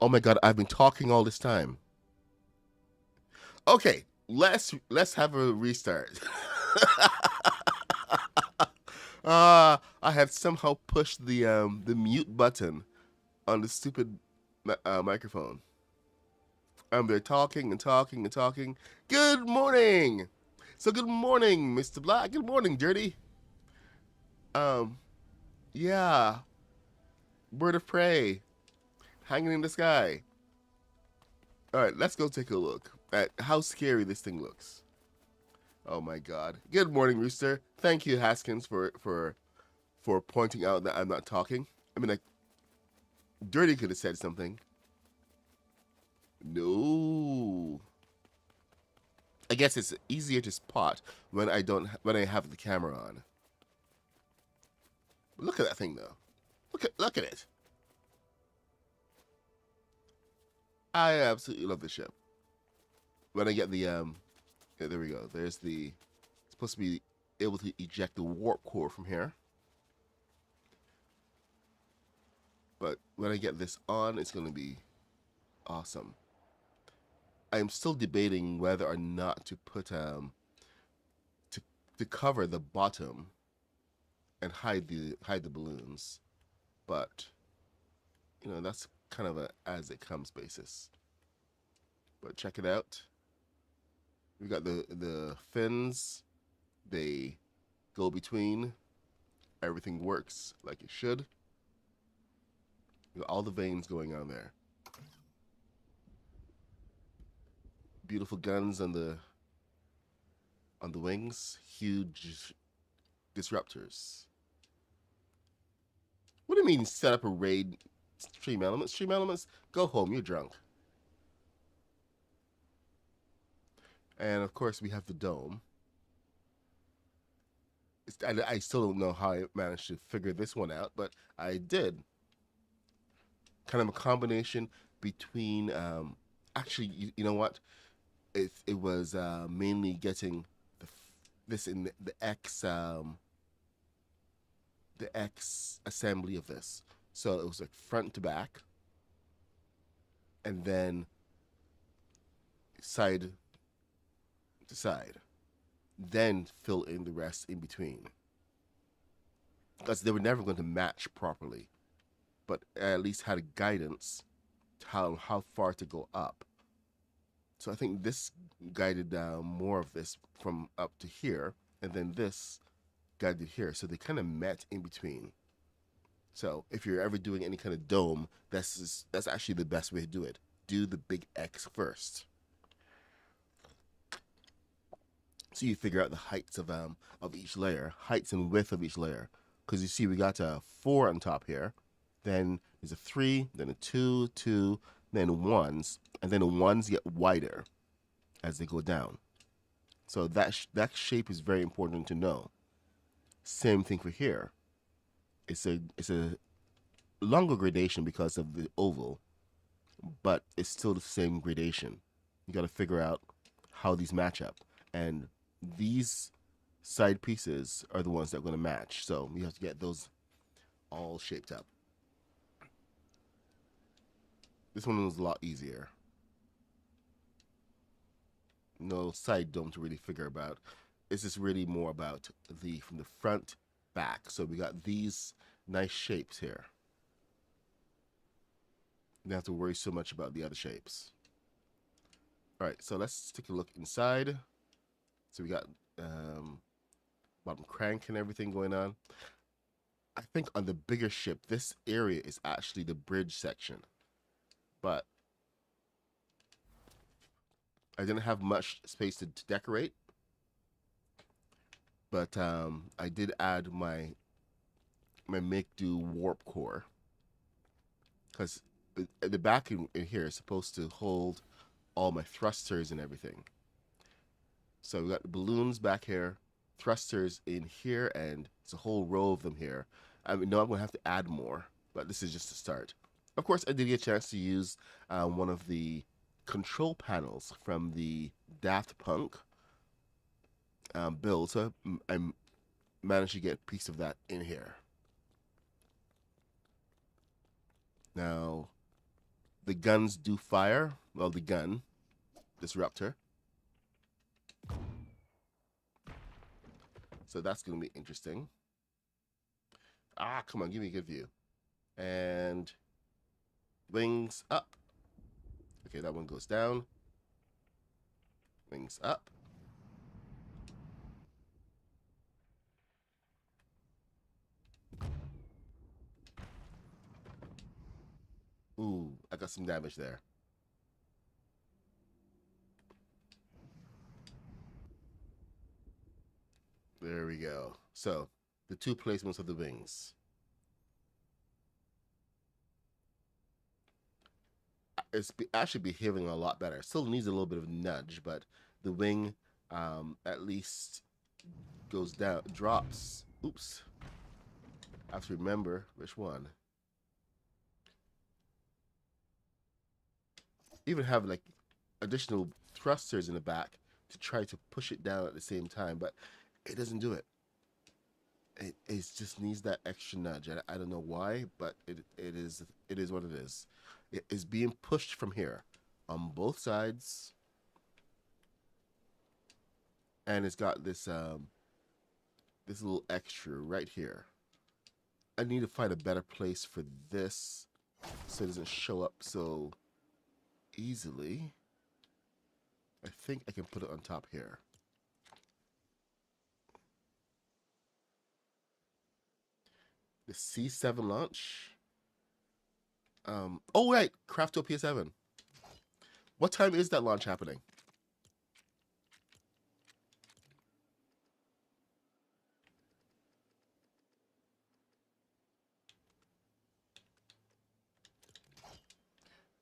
Oh my god, I've been talking all this time. Okay, let's have a restart. I have somehow pushed the mute button on the stupid microphone. They're talking and talking and talking. Good morning. So good morning, Mr. Black. Good morning, Dirty. Um, yeah, bird of prey hanging in the sky. All right, let's go take a look at how scary this thing looks. Oh my God. Good morning, Rooster. Thank you, Haskins, for pointing out that I'm not talking. I mean, like, Dirty could have said something. No. I guess it's easier to spot when I have the camera on. Look at that thing though. Look at it. I absolutely love the ship. When I get the yeah, there we go. There's the supposed to be able to eject the warp core from here. But when I get this on, it's going to be awesome. I am still debating whether or not to put to to cover the bottom and hide the balloons, but you know that's kind of a as it comes basis. But check it out. We got the fins. They go between. Everything works like it should. You got all the veins going on there. Beautiful guns on the wings. Huge disruptors. What do you mean set up a raid? Stream elements? Stream elements? Go home, you're drunk. And of course, we have the dome. I still don't know how I managed to figure this one out, but I did. Kind of a combination between, actually, you know what? It was mainly getting this in the X assembly of this. So it was like front to back, and then side to side, then fill in the rest in between. Because they were never going to match properly, but at least had a guidance to how far to go up. So I think this guided more of this from up to here, and then this guided here. So they kind of met in between. So if you're ever doing any kind of dome, that's actually the best way to do it. Do the big X first. So you figure out the heights of each layer, heights and width of each layer. Because you see, we got a 4 on top here, then there's a 3, then a 2, 2, then ones, and then the ones get wider as they go down. So that shape is very important to know. Same thing for here. It's a longer gradation because of the oval, but it's still the same gradation. You got to figure out how these match up, and these side pieces are the ones that are going to match. So you have to get those all shaped up. This one was a lot easier. No side dome to really figure about. This is really more about the from the front back. So we got these nice shapes here. You don't have to worry so much about the other shapes. All right, so let's take a look inside. So we got bottom crank and everything going on. I think on the bigger ship, this area is actually the bridge section, but I didn't have much space to decorate. But I did add my make do warp core because the back in here is supposed to hold all my thrusters and everything. So we got the balloons back here, thrusters in here, and it's a whole row of them here. I mean, no, I'm gonna have to add more, but this is just a start. Of course, I did get a chance to use one of the control panels from the Daft Punk build, so I managed to get a piece of that in here. Now, the guns do fire. Well, the gun disruptor. So that's going to be interesting. Ah, come on, give me a good view. And wings up. Okay, that one goes down. Wings up. Ooh, I got some damage there. There we go. So, the two placements of the wings. It's actually behaving a lot better. Still needs a little bit of nudge, but the wing at least goes down, drops. Oops. I have to remember which one. Even have like additional thrusters in the back to try to push it down at the same time, but it doesn't do it. It just needs that extra nudge. I don't know why, but it is what it is. It is being pushed from here on both sides, and it's got this this little extra right here. I need to find a better place for this so it doesn't show up so easily. I think I can put it on top here. The C7 launch. Oh right, Craftopia 7. What time is that launch happening?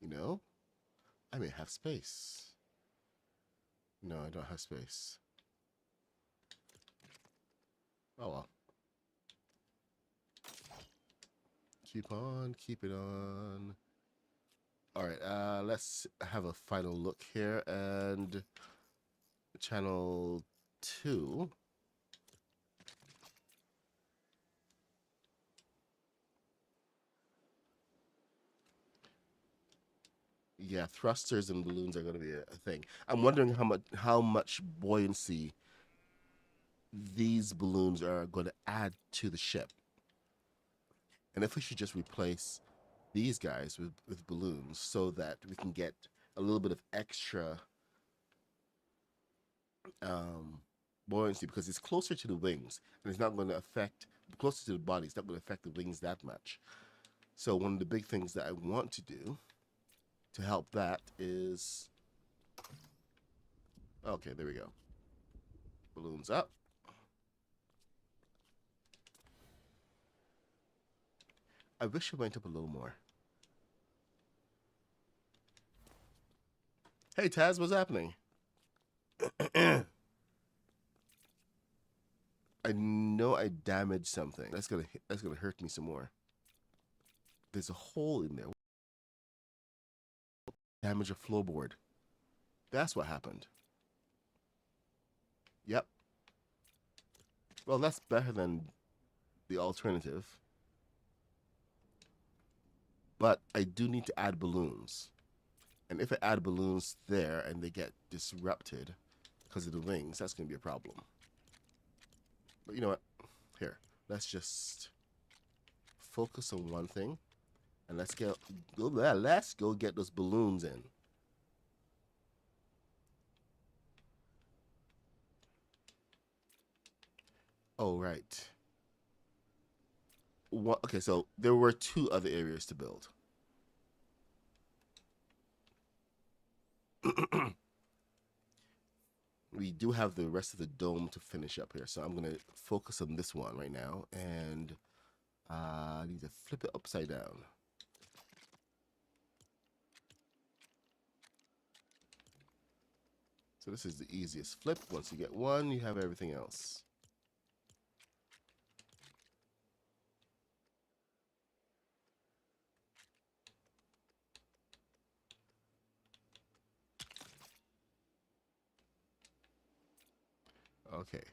You know, I may have space. No, I don't have space. Oh well. Keep on, keep it on. All right, let's have a final look here. And channel 2. Yeah, thrusters and balloons are going to be a thing. I'm wondering how much buoyancy these balloons are going to add to the ship. And if we should just replace these guys with balloons so that we can get a little bit of extra buoyancy, because it's closer to the wings and it's not going to affect, closer to the body, it's not going to affect the wings that much. So one of the big things that I want to do to help that is, okay, there we go. Balloons up. I wish it went up a little more. Hey Taz, what's happening? I know I damaged something. That's gonna hurt me some more. There's a hole in there. Damage a floorboard. That's what happened. Yep. Well, that's better than the alternative. But I do need to add balloons. And if I add balloons there and they get disrupted because of the wings, that's going to be a problem. But you know what? Here, let's just focus on one thing. And let's go get those balloons in. Oh, right. Okay, so there were 2 other areas to build. We do have the rest of the dome to finish up here, so I'm going to focus on this one right now, and I need to flip it upside down. So this is the easiest flip. Once you get one, you have everything else. Okay,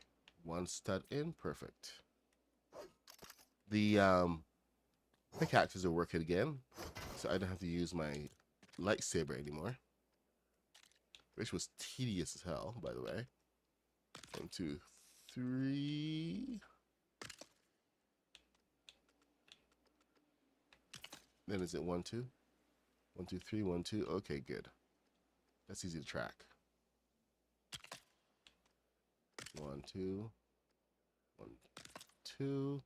one stud in, perfect. The pickaxes are working again, so I don't have to use my lightsaber anymore, which was tedious as hell, by the way. 1, 2, 3. Then is it 1, 2? 1, 2, 3, 1, 2. Okay, good. That's easy to track. 1, 2, 1, 2.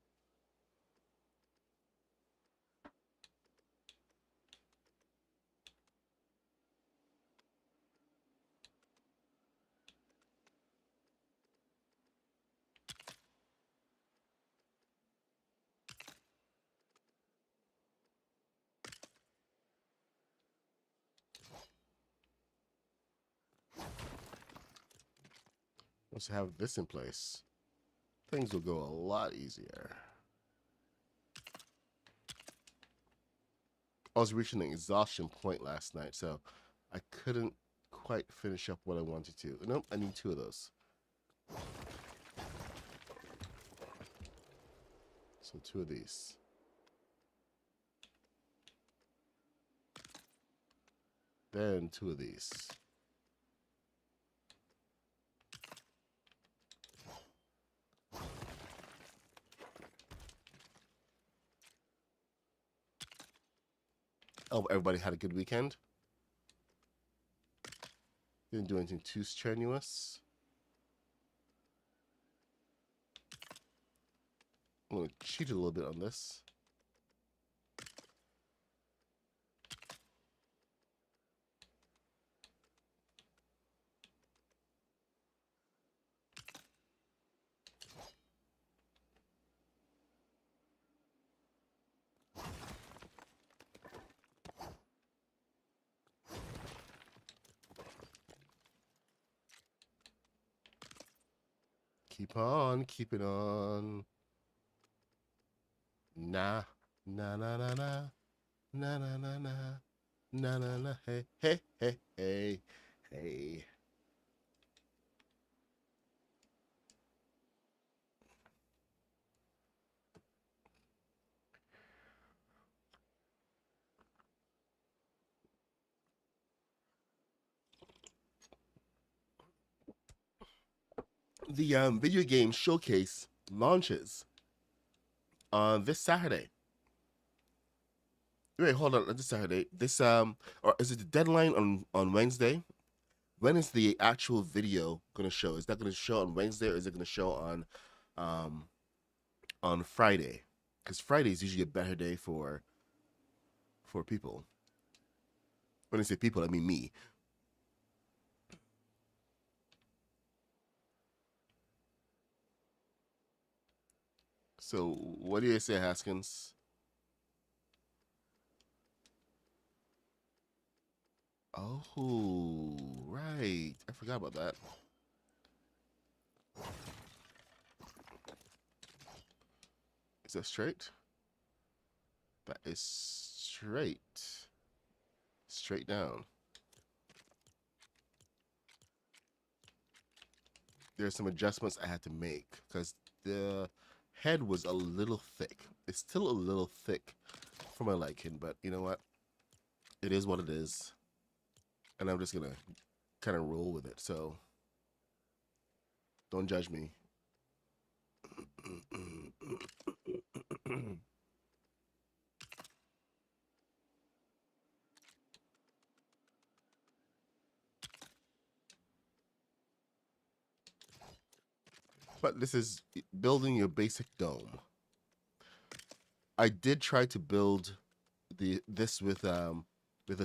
Once you have this in place, things will go a lot easier. I was reaching an exhaustion point last night, so I couldn't quite finish up what I wanted to. Nope, I need 2 of those. So 2 of these. Then 2 of these. Oh, everybody had a good weekend? Didn't do anything too strenuous. I'm going to cheat a little bit on this. Keep on, keep it on. Nah, nah, nah, nah, nah, nah, nah, nah, nah, nah, nah, nah, hey, hey, hey, hey, hey. The video game showcase launches on this Saturday. Wait, hold on. This Saturday. This or is it the deadline on Wednesday? When is the actual video gonna show? Is that gonna show on Wednesday or is it gonna show um on Friday? Because Friday is usually a better day for people. When I say people, I mean me. So what do you say, Haskins? Oh, right. I forgot about that. Is that straight? That is straight. Straight down. There's some adjustments I had to make because the head was a little thick. It's still a little thick for my liking, but you know what? It is what it is. And I'm just going to kind of roll with it. So don't judge me. But this is building your basic dome. I did try to build this with a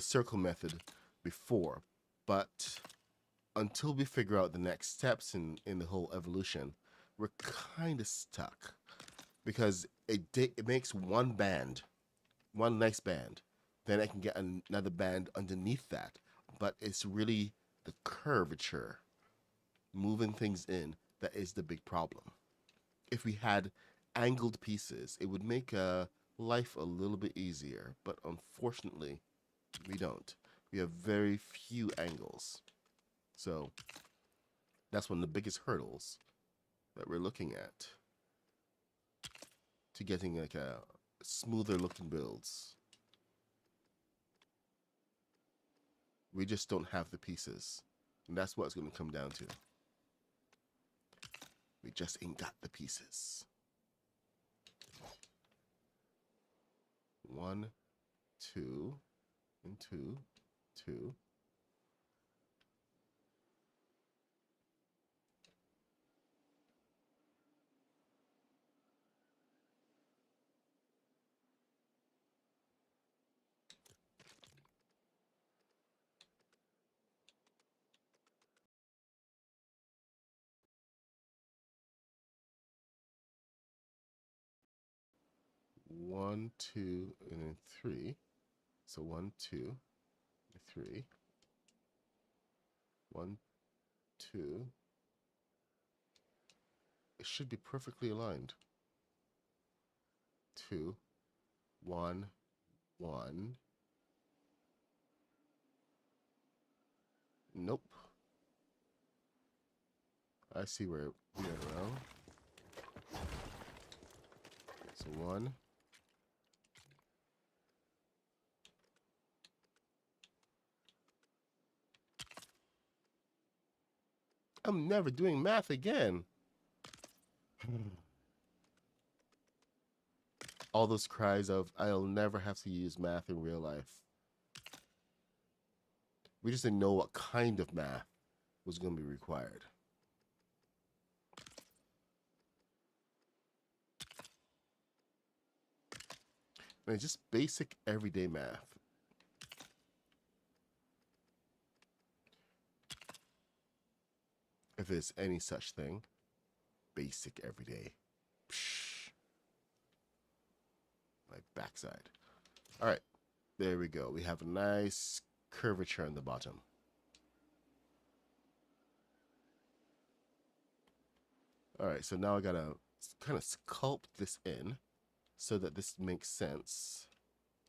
circle method before, but until we figure out the next steps in the whole evolution, we're kind of stuck because it makes one band, one nice band, then I can get another band underneath that, but it's really the curvature, moving things in, that is the big problem. If we had angled pieces, it would make life a little bit easier, but unfortunately, we don't. We have very few angles. So that's one of the biggest hurdles that we're looking at to getting like a smoother looking builds. We just don't have the pieces. And that's what it's going to come down to. We just ain't got the pieces. 1, 2, and 2, 2. One, 2, and then 3. So 1, 2, 3. 1, 2. It should be perfectly aligned. 2, 1, 1. Nope. I see where we went wrong. So 1. I'm never doing math again. All those cries of, I'll never have to use math in real life. We just didn't know what kind of math was going to be required. And it's just basic everyday math. If there's any such thing, basic everyday. Psh. My backside. All right, there we go. We have a nice curvature on the bottom. All right, so now I gotta kind of sculpt this in so that this makes sense.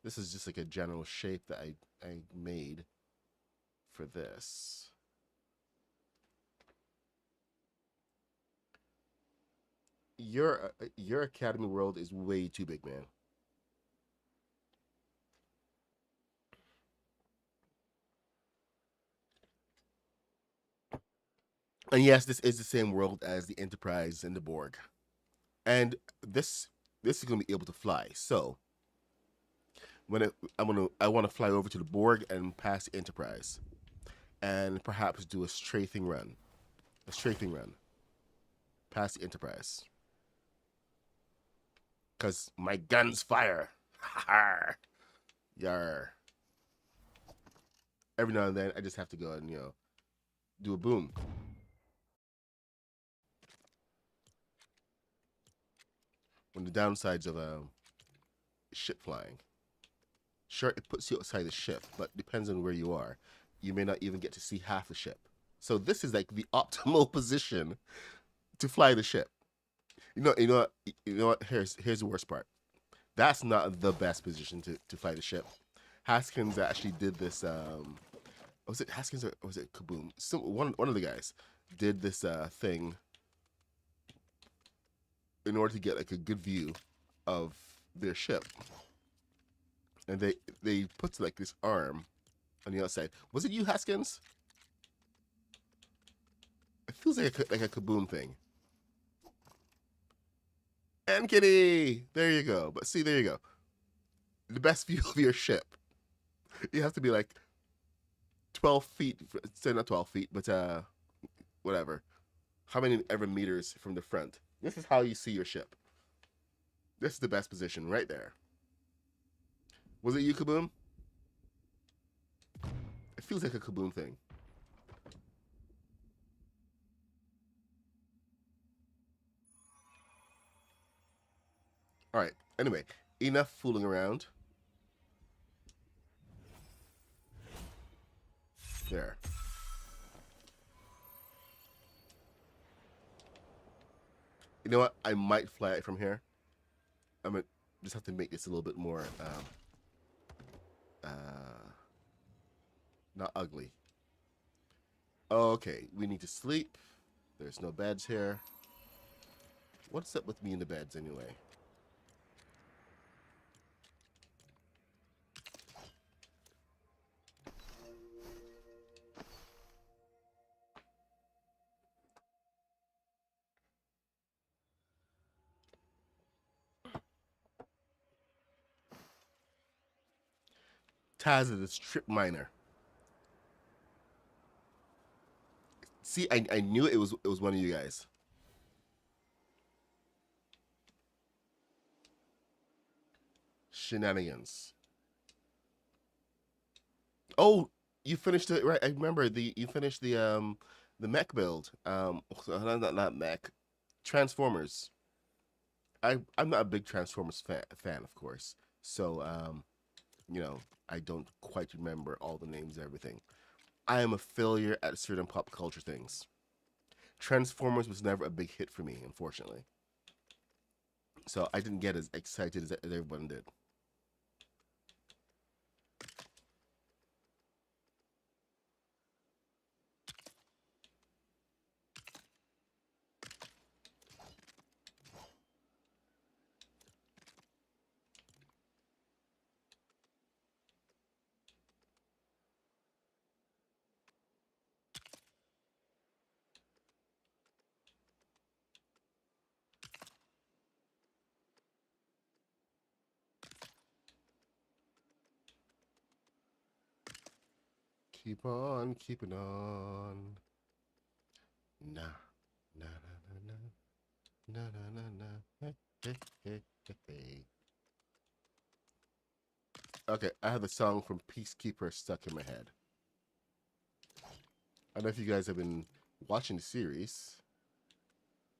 This is just like a general shape that I made for this. Your Academy world is way too big, man. And yes, this is the same world as the Enterprise and the Borg. And this is going to be able to fly. So when I want to fly over to the Borg and pass the Enterprise, and perhaps do a strafing run, past the Enterprise, because my guns fire. Yar. Every now and then, I just have to go and do a boom. One of the downsides of ship flying. Sure, it puts you outside the ship, but depends on where you are. You may not even get to see half the ship. So this is like the optimal position to fly the ship. You know what? Here's the worst part. That's not the best position to fly the ship. Haskins actually did this. Was it Haskins or was it Kaboom? One of the guys did this thing in order to get like a good view of their ship. And they put like this arm on the outside. Was it you, Haskins? It feels like a Kaboom thing. And kitty, there you go. But see, there you go. The best view of your ship. You have to be like 12 feet. Say not 12 feet, but whatever. How many ever meters from the front? This is how you see your ship. This is the best position right there. Was it you, Kaboom? It feels like a Kaboom thing. All right. Anyway, enough fooling around. There. You know what? I might fly it from here. I'm gonna just have to make this a little bit more not ugly. Okay, we need to sleep. There's no beds here. What's up with me in the beds anyway? Taz is a strip miner. See, I knew it was one of you guys. Shenanigans. Oh, you finished it right. I remember you finished the mech build. Not mech. Transformers. I'm not a big Transformers fan, of course. So you know, I don't quite remember all the names and everything. I am a failure at certain pop culture things. Transformers was never a big hit for me, unfortunately. So I didn't get as excited as everyone did. Keep on keeping on. Nah, nah, nah, nah, nah. Na na na na. Hey, hey, hey, hey, hey. Okay, I have the song from Peacekeeper stuck in my head. I don't know if you guys have been watching the series,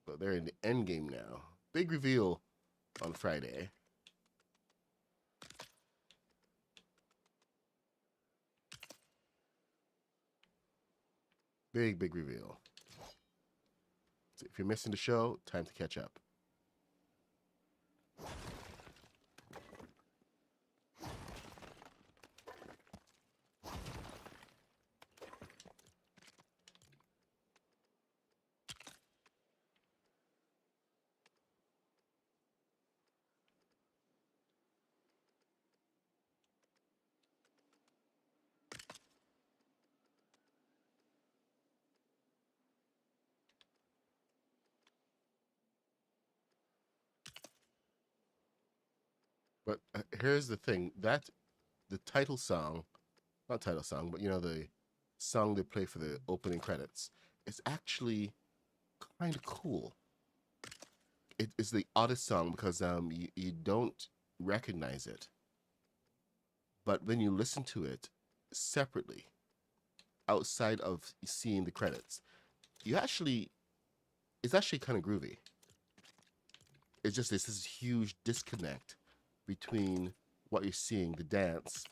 but they're in the end game now. Big reveal on Friday. Big reveal. So if you're missing the show, time to catch up. But here's the thing: that the title song, not title song, but the song they play for the opening credits, is actually kind of cool. It is the oddest song because you don't recognize it, but when you listen to it separately, outside of seeing the credits, you actually it's actually kind of groovy. It's just this huge disconnect between what you're seeing, the dance,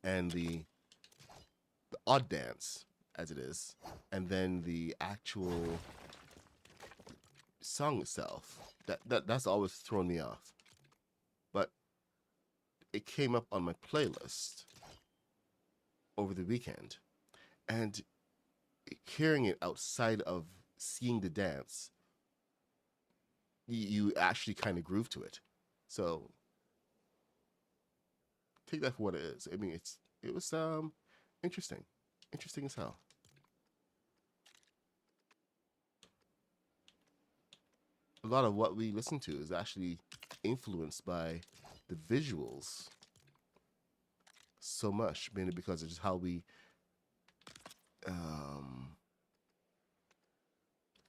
and the odd dance as it is, and then the actual song itself. That's always thrown me off. But it came up on my playlist over the weekend, and hearing it outside of seeing the dance, you actually kind of groove to it. So take that for what it is. I mean, it was interesting, interesting as hell. A lot of what we listen to is actually influenced by the visuals so much, mainly because of just how we um,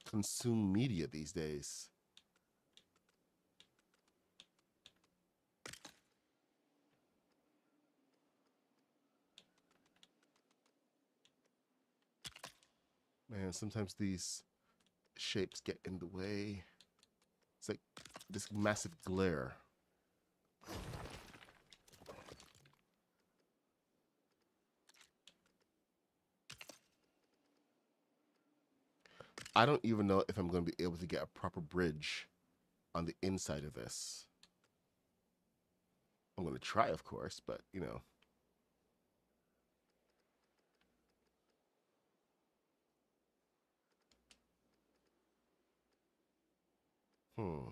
consume media these days. Man, sometimes these shapes get in the way. It's like this massive glare. I don't even know if I'm going to be able to get a proper bridge on the inside of this. I'm going to try, of course, but Hmm.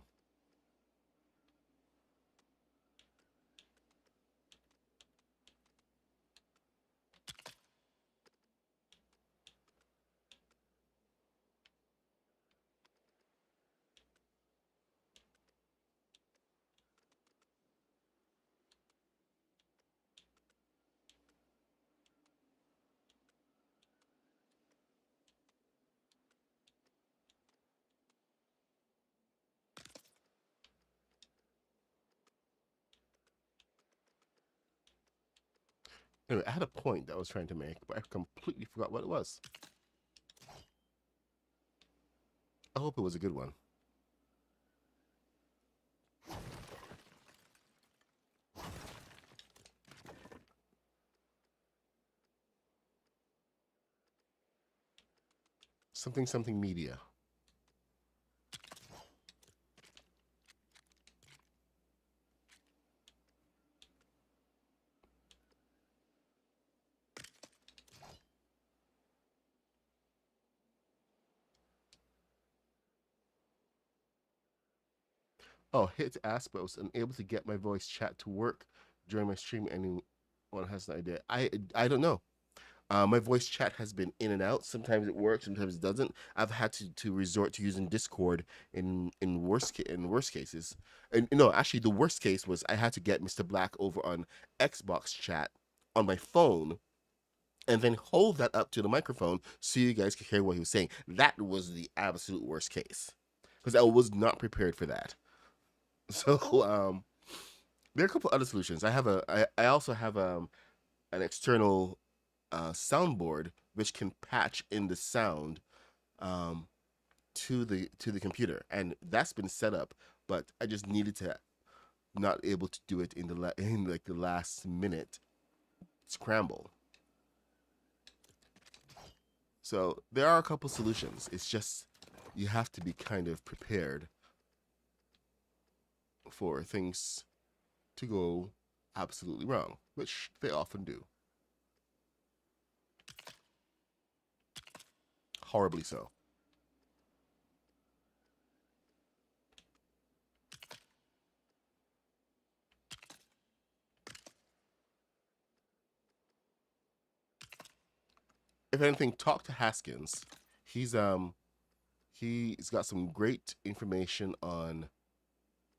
Anyway, I had a point that I was trying to make, but I completely forgot what it was. I hope it was a good one. Something something media. Oh, hit to ask, but I was unable to get my voice chat to work during my stream. Anyone has an idea? I don't know. My voice chat has been in and out. Sometimes it works, sometimes it doesn't. I've had to resort to using Discord in worst cases. And no, actually, the worst case was I had to get Mr. Black over on Xbox chat on my phone and then hold that up to the microphone so you guys could hear what he was saying. That was the absolute worst case because I was not prepared for that. So there are a couple other solutions. I also have an external soundboard which can patch in the sound um, to the computer, and that's been set up. But I just needed to not able to do it in in like the last minute scramble. So there are a couple solutions. It's just you have to be kind of prepared for things to go absolutely wrong, which they often do. Horribly so. If anything, talk to Haskins. He's he's got some great information on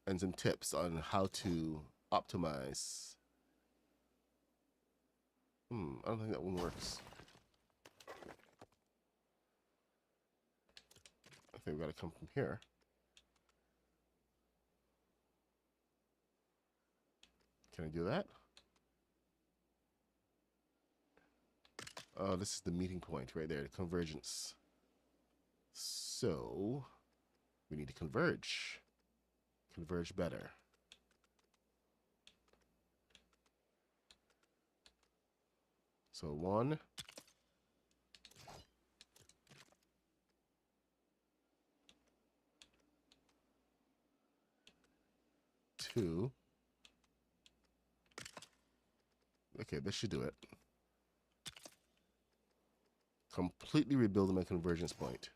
and some tips on how to optimize. I don't think that one works. I think we gotta come from here. Can I do that? Oh, this is the meeting point right there, the convergence. So we need to converge. Converge better. So 1, 2. Okay, this should do it. Completely rebuilding my convergence point.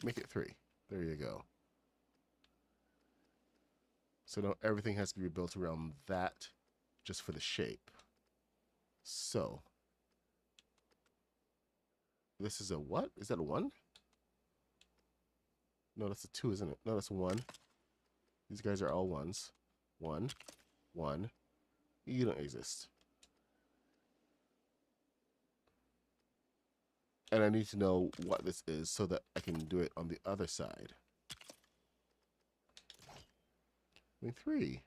Make it 3. There you go. So now everything has to be rebuilt around that just for the shape. So this is a what? Is that a 1? No, that's a 2, isn't it? No, that's a 1. These guys are all 1s. 1, 1. You don't exist. And I need to know what this is so that I can do it on the other side. I mean, 3.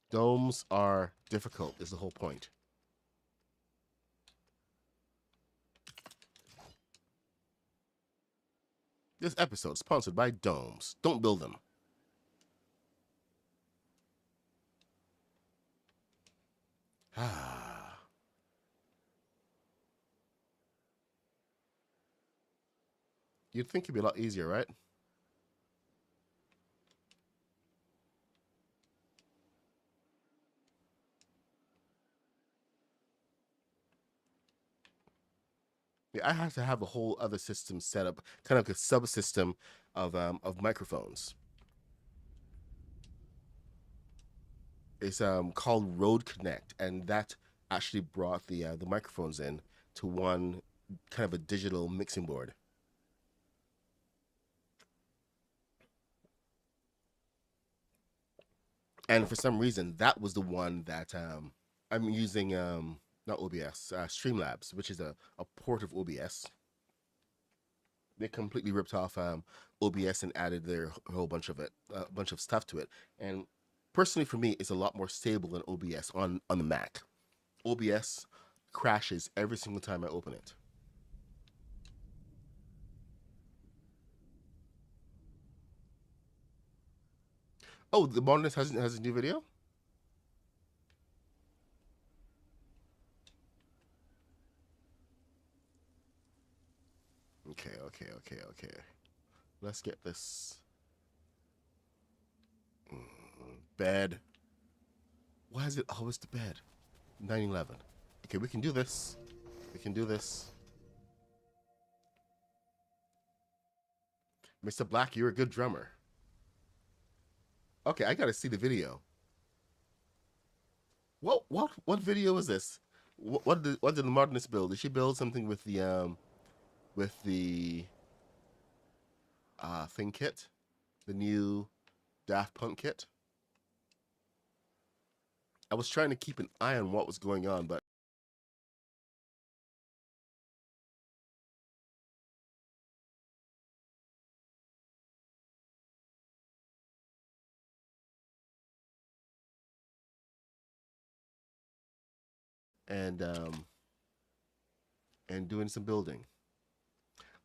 Domes are difficult, is the whole point. This episode is sponsored by domes. Don't build them. Ah. You'd think it'd be a lot easier, right? Yeah, I have to have a whole other system set up, kind of like a subsystem of microphones. It's called Road Connect, and that actually brought the microphones in to one kind of a digital mixing board. And for some reason, that was the one that I'm using. Not OBS, Streamlabs, which is a port of OBS. They completely ripped off OBS and added their whole bunch of it, a bunch of stuff to it. And personally, for me, it's a lot more stable than OBS on the Mac. OBS crashes every single time I open it. Oh, the Modernist has a new video. Okay, okay, okay, okay. Let's get this bed. Why is it always the bed? 9/11. Okay, we can do this. We can do this. Mr. Black, you're a good drummer. Okay, I gotta see the video. What video is this? What did the Modernist build? Did she build something with the thing kit? The new Daft Punk kit? I was trying to keep an eye on what was going on, but and um and doing some building.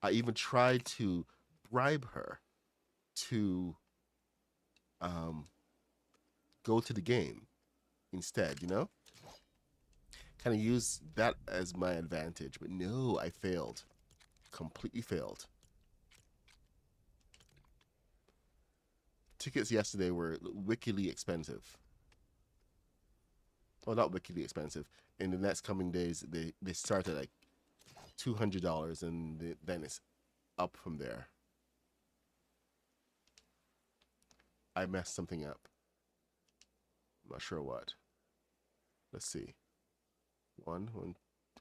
I even tried to bribe her to um go to the game instead, kind of use that as my advantage. But no, I failed. Completely failed. Tickets yesterday were wickedly expensive. Well, not wickedly expensive. In the next coming days, they start at like $200, and then it's up from there. I messed something up. I'm not sure what. Let's see. One.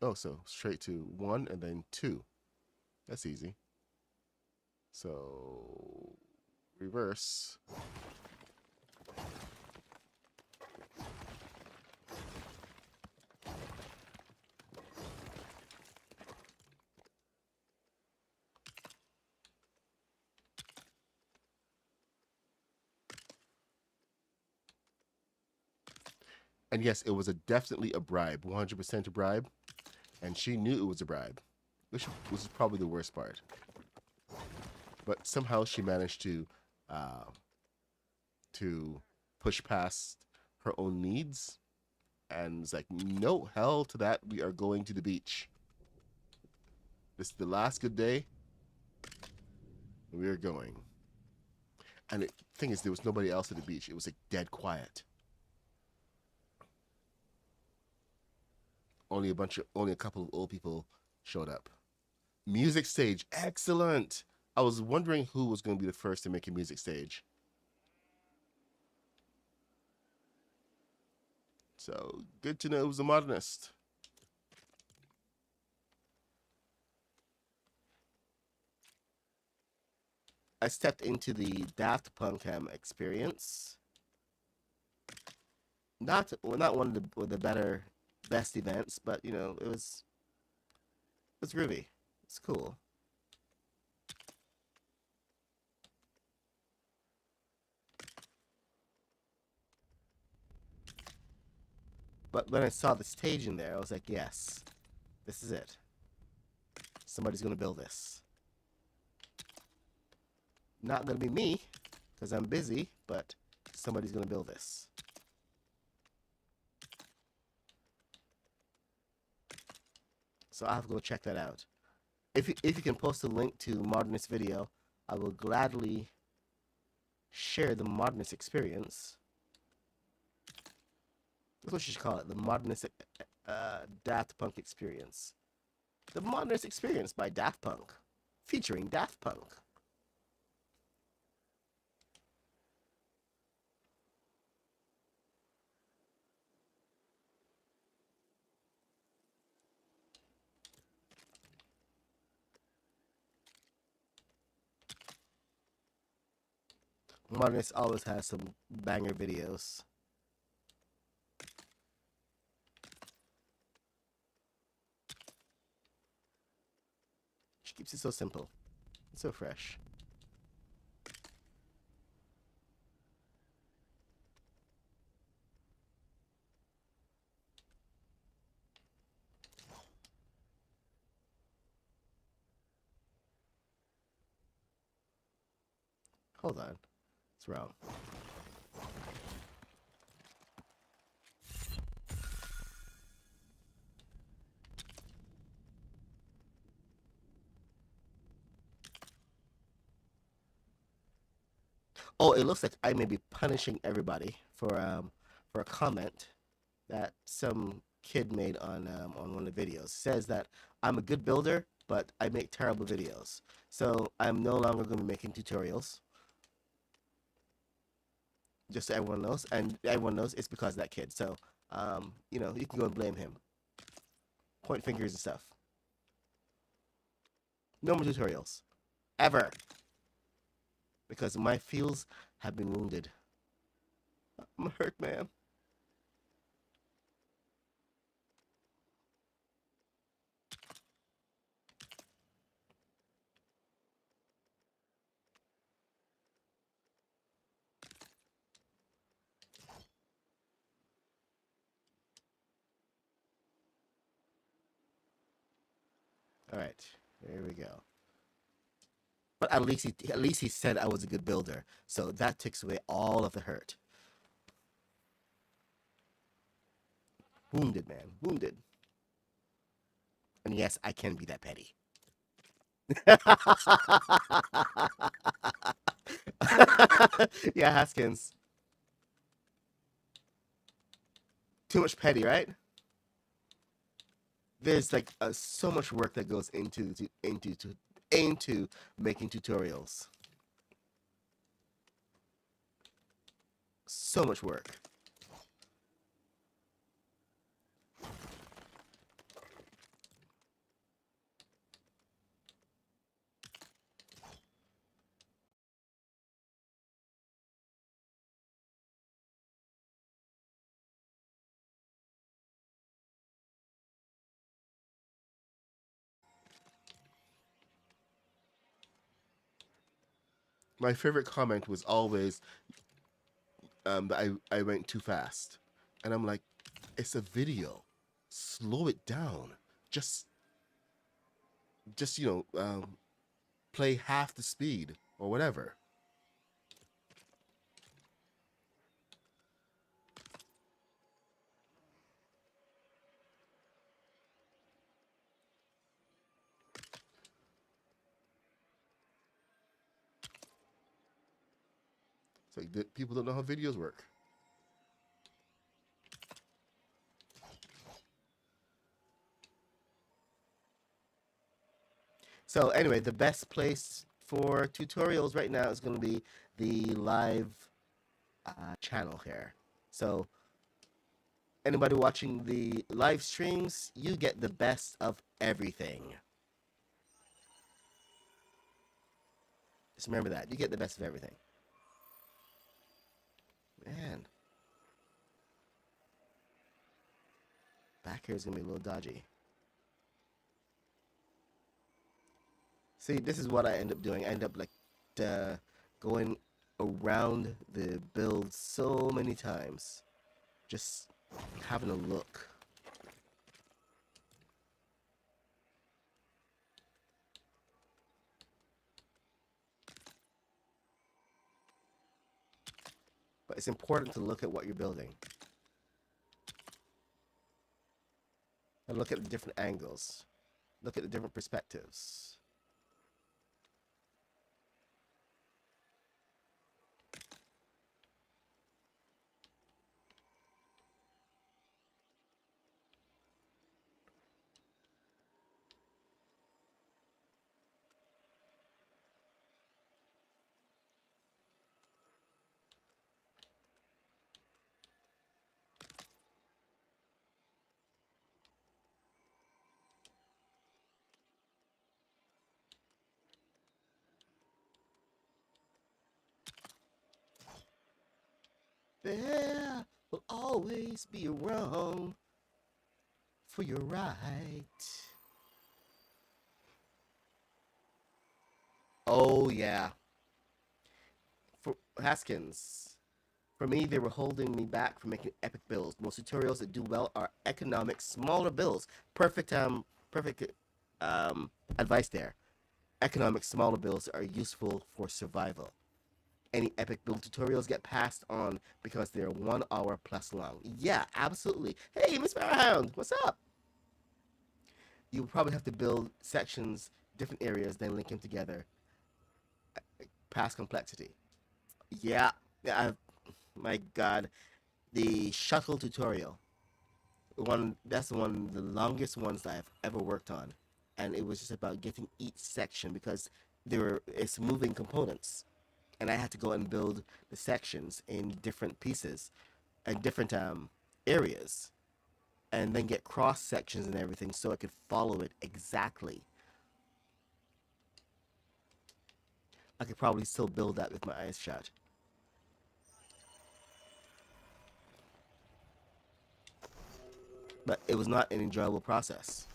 Oh, so straight to one and then two. That's easy. So reverse. And yes, it was definitely a bribe, 100% a bribe, and she knew it was a bribe, which was probably the worst part. But somehow she managed uh, to push past her own needs, and it's like, no, hell to that. We are going to the beach. This is the last good day. We are going. And the thing is, there was nobody else at the beach. It was like dead quiet. Only a couple of old people showed up. Music stage, excellent. I was wondering who was going to be the first to make a music stage. So good to know it was a modernist. I stepped into the Daft Punk experience. Not one of the best events, but it was groovy. It's cool. But when I saw the stage in there, I was like, yes, this is it. Somebody's gonna build this. Not gonna be me, because I'm busy, but somebody's gonna build this. So I'll have to go check that out. If you can post a link to Modernist video, I will gladly share the Modernist experience. That's what you should call it, the Modernist Daft Punk experience. The Modernist experience by Daft Punk, featuring Daft Punk. Modernist always has some banger videos. She keeps it so simple. It's so fresh. Hold on. What's wrong? Oh, it looks like I may be punishing everybody for a comment that some kid made on one of the videos. It says that I'm a good builder, but I make terrible videos. So I'm no longer going to be making tutorials. Just so everyone knows, and everyone knows it's because of that kid. So you know, you can go and blame him. Point fingers and stuff. No more tutorials. Ever. Because my feels have been wounded. I'm hurt, man. All right, here we go. But at least he said I was a good builder, so that takes away all of the hurt. Wounded, man, wounded. And yes, I can be that petty. Yeah, Haskins. Too much petty, right? There's like so much work that goes into making tutorials. So much work. My favorite comment was always that I went too fast, and I'm like, it's a video, slow it down. Just just play half the speed or whatever. It's like people don't know how videos work. So anyway, the best place for tutorials right now is going to be the live channel here. So anybody watching the live streams, you get the best of everything. Just remember that. You get the best of everything. Man. Back here is going to be a little dodgy. See, this is what I end up doing. I end up like going around the build so many times. Just having a look. But it's important to look at what you're building. And look at the different angles. Look at the different perspectives. There will always be a wrong for your right. Oh yeah, for Haskins. For me, they were holding me back from making epic builds. Most tutorials that do well are economic, smaller builds. Perfect advice there. Economic, smaller builds are useful for survival. Any epic build tutorials get passed on because they're 1 hour plus long. Yeah, absolutely. Hey, Miss Farhound, what's up? You will probably have to build sections, different areas, then link them together. Past complexity. Yeah, my God, the shuttle tutorial. That's one of the longest ones that I've ever worked on, and it was just about getting each section because it's moving components, and I had to go and build the sections in different pieces and different areas, and then get cross sections and everything so I could follow it exactly. I could probably still build that with my eyes shut, but it was not an enjoyable process.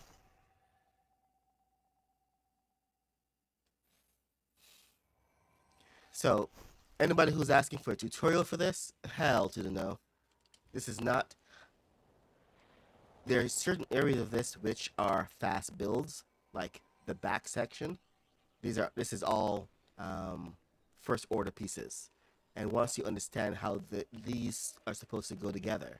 So, anybody who's asking for a tutorial for this, hell to the no. This is not. There are certain areas of this which are fast builds, like the back section. This is all first order pieces, and once you understand how these are supposed to go together,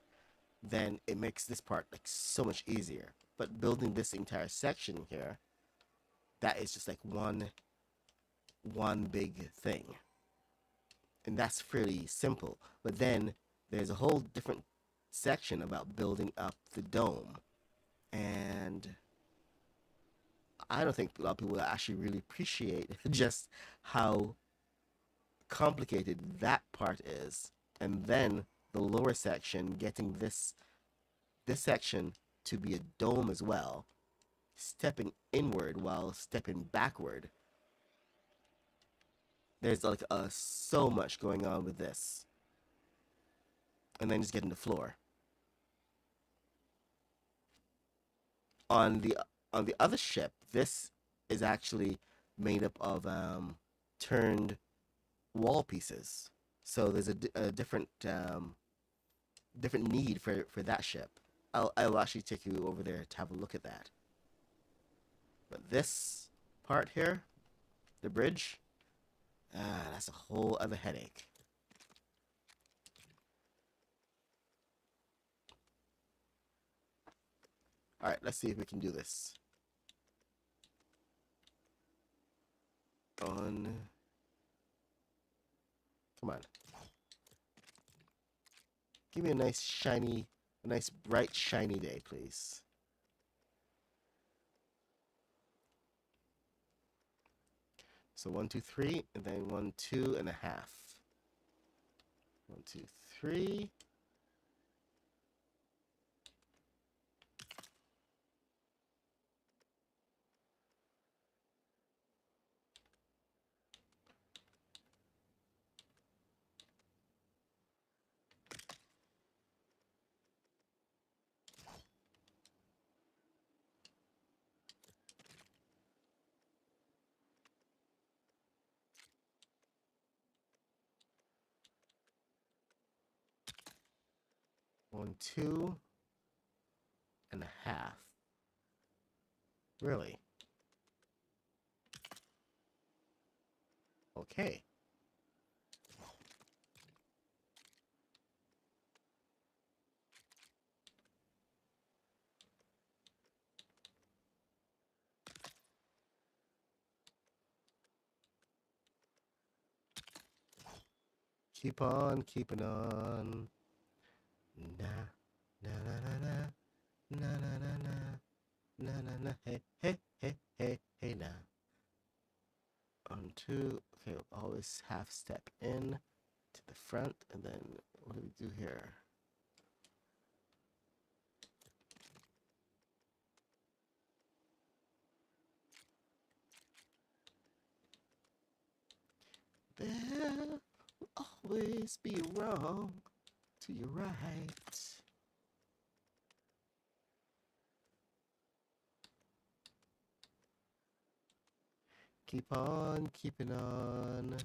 then it makes this part like so much easier. But building this entire section here, that is just like one big thing, and that's fairly simple. But then there's a whole different section about building up the dome, and I don't think a lot of people actually really appreciate just how complicated that part is. And then the lower section, getting this section to be a dome as well, stepping inward while stepping backward. There's like so much going on with this, and then just getting the floor. On the on the other ship, this is actually made up of turned wall pieces. So there's a different need for that ship. I'll actually take you over there to have a look at that. But this part here, the bridge, that's a whole other headache. All right, let's see if we can do this. On, come on. Give me a nice bright shiny day, please. So 1, 2, 3, and then 1, 2.5. 1, 2, 3. One, 2.5. Really? Okay. Keep on keeping on. Na na na na na na na na na na na. Hey hey hey hey hey now. On 2. Okay, always half step in to the front, and then what do we do here? There will always be a wrong to your right. keep on keeping on.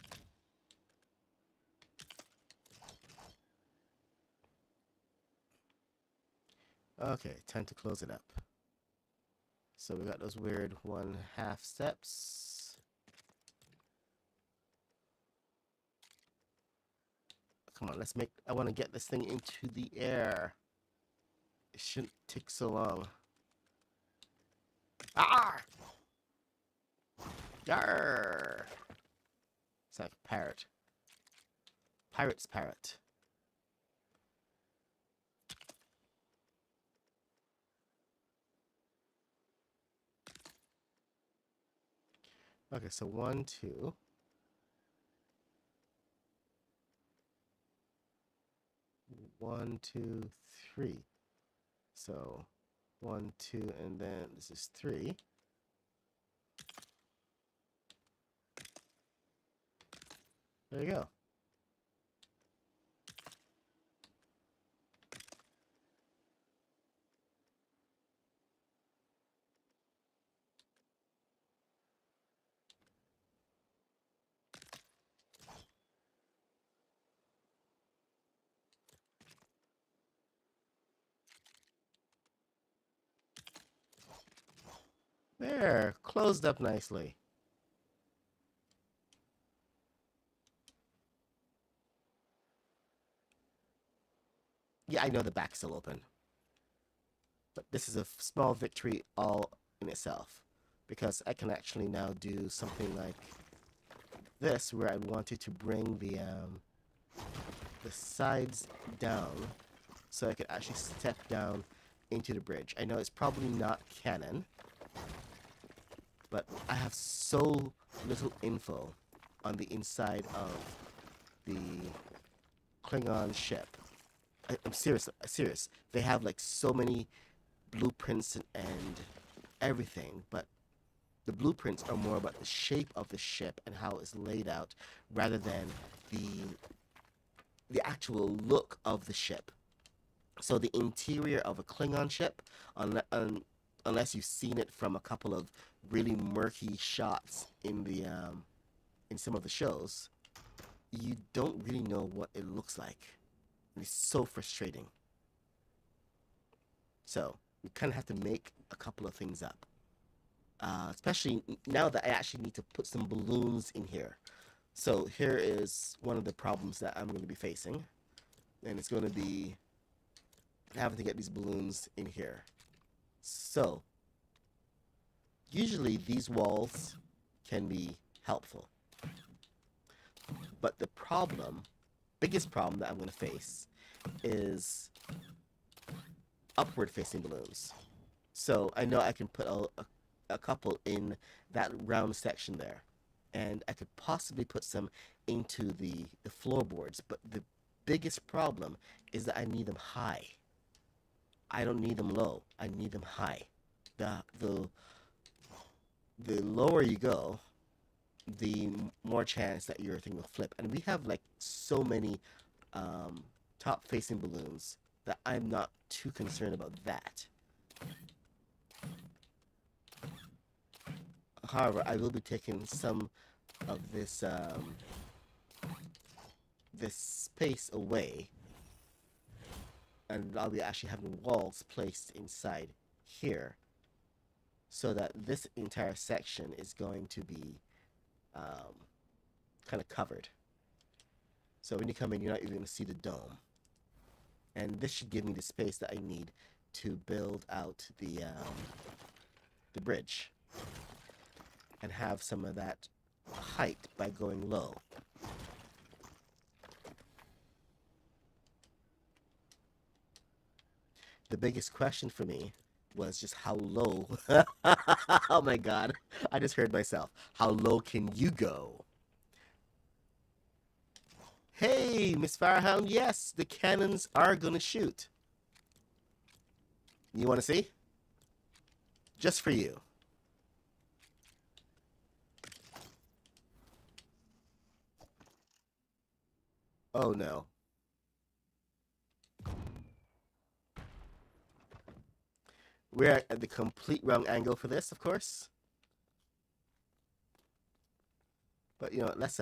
Okay, time to close it up. So we got those weird 1/2 steps. Come on, let's make... I want to get this thing into the air. It shouldn't take so long. Ah! Yarr! It's like a parrot. Pirate's parrot. Okay, so 1, 2. 1, 2, 3. So 1, 2, and then this is 3. There you go. There, closed up nicely. Yeah, I know the back's still open. But this is a small victory all in itself. Because I can actually now do something like this, where I wanted to bring the sides down, so I could actually step down into the bridge. I know it's probably not canon, but I have so little info on the inside of the Klingon ship. I'm serious. They have like so many blueprints and everything, but the blueprints are more about the shape of the ship and how it's laid out, rather than the actual look of the ship. So the interior of a Klingon ship, unless you've seen it from a couple of really murky shots in the in some of the shows, you don't really know what it looks like. And it's so frustrating. So you kind of have to make a couple of things up. Especially now that I actually need to put some balloons in here. So here is one of the problems that I'm going to be facing. And it's going to be having to get these balloons in here. So usually these walls can be helpful. But the biggest problem that I'm going to face is upward facing balloons. So I know I can put a couple in that round section there. And I could possibly put some into the floorboards. But the biggest problem is that I need them high. I don't need them low. I need them high. The lower you go, the more chance that your thing will flip. And we have like so many top facing balloons that I'm not too concerned about that. However, I will be taking some of this this space away, and I'll be actually having walls placed inside here, so that this entire section is going to be kind of covered. So when you come in, you're not even going to see the dome, and this should give me the space that I need to build out the bridge and have some of that height by going low. The biggest question for me was just how low. Oh my god, I just heard myself. How low can you go? Hey, Miss Firehound, yes, the cannons are gonna shoot. You want to see? Just for you. Oh no. We're at the complete wrong angle for this, of course. But you know, let's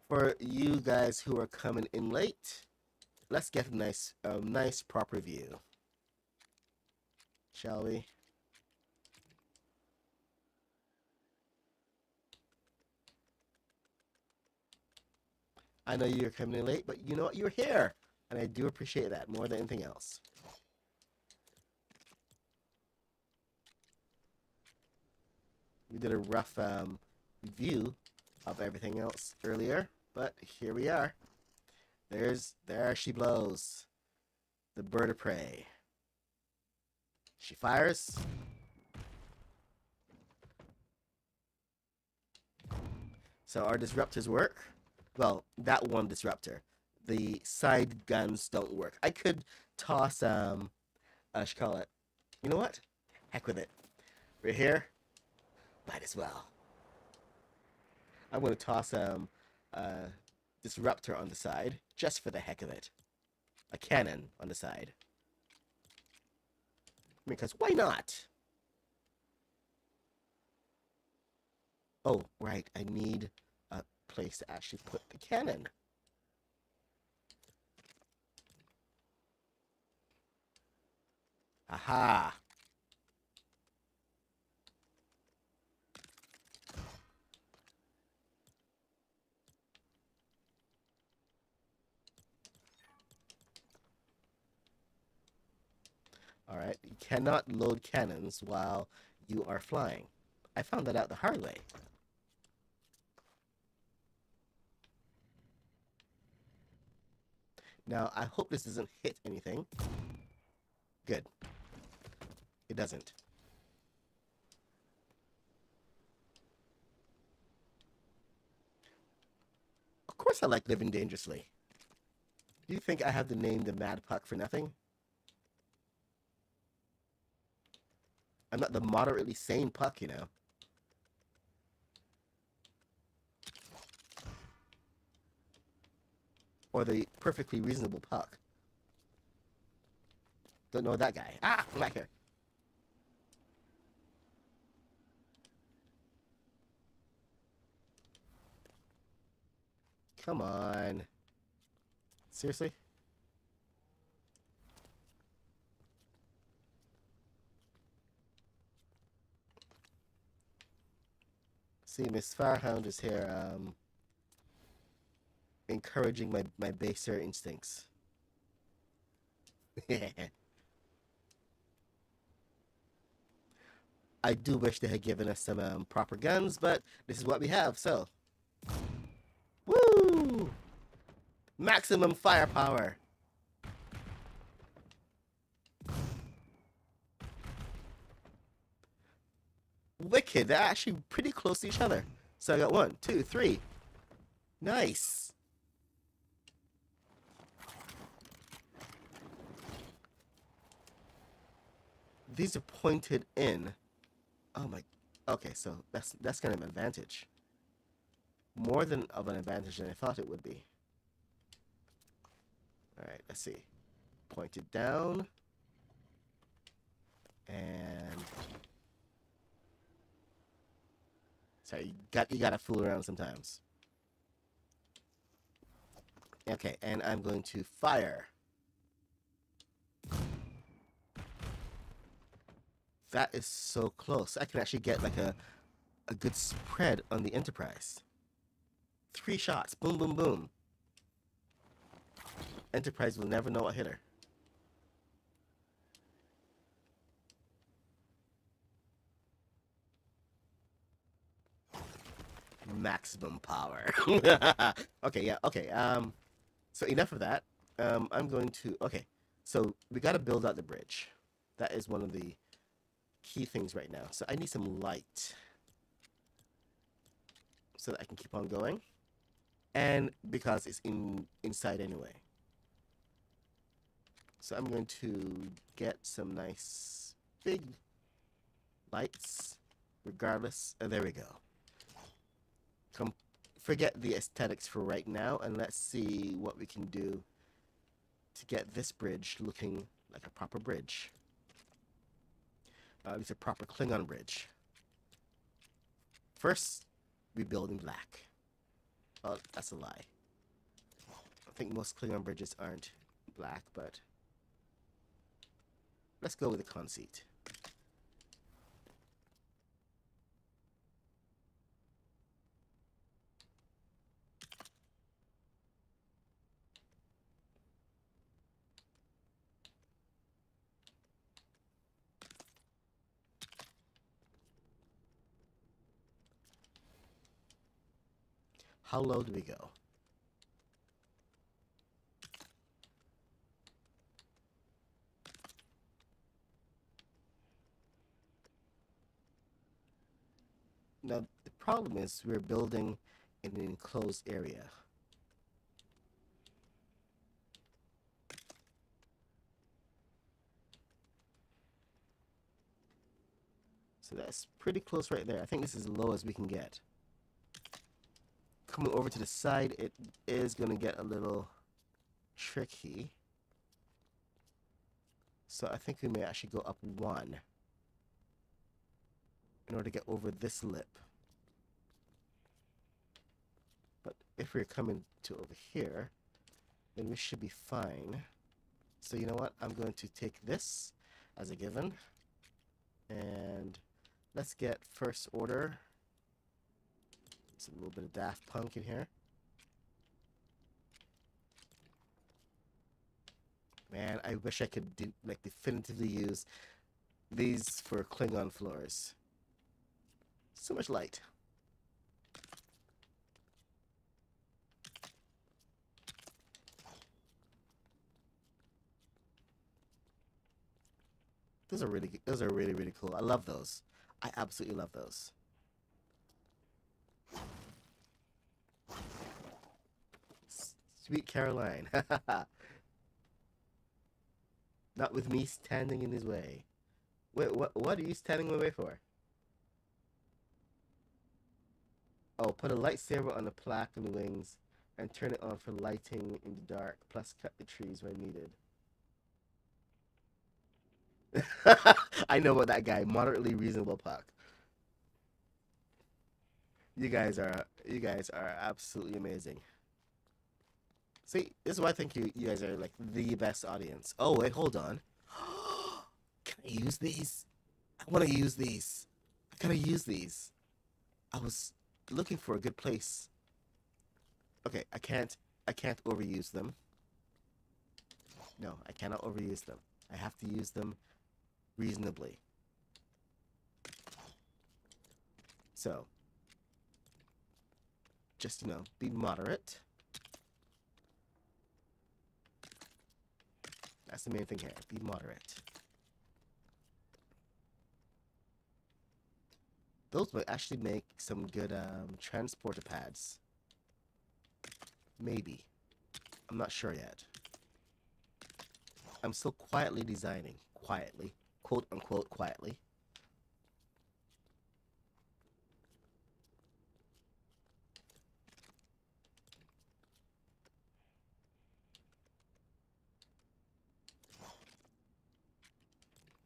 for you guys who are coming in late, let's get a nice proper view, shall we? I know you're coming in late, but you know what? You're here, and I do appreciate that more than anything else. We did a rough view of everything else earlier, but here we are. There she blows, the bird of prey. She fires. So our disruptors work. Well, that one disruptor. The side guns don't work. I could toss I should call it. You know what? Heck with it. Right here. Might as well. I'm gonna toss disruptor on the side just for the heck of it. A cannon on the side. Because why not? Oh, right. I need a place to actually put the cannon. Aha! Alright, you cannot load cannons while you are flying. I found that out the hard way. Now, I hope this doesn't hit anything. Good. It doesn't. Of course I like living dangerously. Do you think I have the name the Mad Puck for nothing? I'm not the moderately sane Puck, you know. Or the perfectly reasonable Puck. Don't know that guy. Ah, come back here. Come on. Seriously? See, Miss Firehound is here, encouraging my baser instincts. I do wish they had given us some proper guns, but this is what we have, so. Woo! Maximum firepower. Wicked. They're actually pretty close to each other. So I got 1, 2, 3. Nice. These are pointed in. Oh my. Okay, so that's kind of an advantage. More than of an advantage than I thought it would be. All right, let's see. Pointed down. And sorry, you gotta fool around sometimes. Okay, and I'm going to fire. That is so close. I can actually get like a good spread on the Enterprise. 3 shots. Boom, boom, boom. Enterprise will never know what hit her. Maximum power. Okay, yeah, okay. So enough of that. I'm going to... Okay, so we got to build out the bridge. That is one of the key things right now. So I need some light so that I can keep on going. And because it's inside anyway. So I'm going to get some nice big lights regardless. There we go. Forget the aesthetics for right now, and let's see what we can do to get this bridge looking like a proper bridge. It's a proper Klingon bridge. first we build in black. Oh, that's a lie. I think most Klingon bridges aren't black, but let's go with the conceit. How low do we go? Now, the problem is we're building in an enclosed area. So that's pretty close right there. I think this is as low as we can get. Coming over to the side, it is going to get a little tricky. So I think we may actually go up one in order to get over this lip. But if we're coming to over here, then we should be fine. So you know what? I'm going to take this as a given. And let's get first order. It's a little bit of Daft Punk in here. Man, I wish I could definitively use these for Klingon floors. So much light. Those are really cool. I love those. I absolutely love those. Sweet Caroline. Not with me standing in his way. Wait, what are you standing in the way for? Oh, put a lightsaber on the plaque on the wings and turn it on for lighting in the dark, plus cut the trees when needed. I know about that guy. Moderately reasonable puck. You guys are absolutely amazing. See, this is why I think you guys are like the best audience. Oh wait, hold on. Can I use these? I want to use these. I gotta use these. I was looking for a good place. Okay, I can't overuse them. No, I cannot overuse them. I have to use them reasonably. So, just, you know, be moderate. That's the main thing here. Be moderate. Those would actually make some good transporter pads. Maybe. I'm not sure yet. I'm still quietly designing. Quietly. Quote unquote quietly.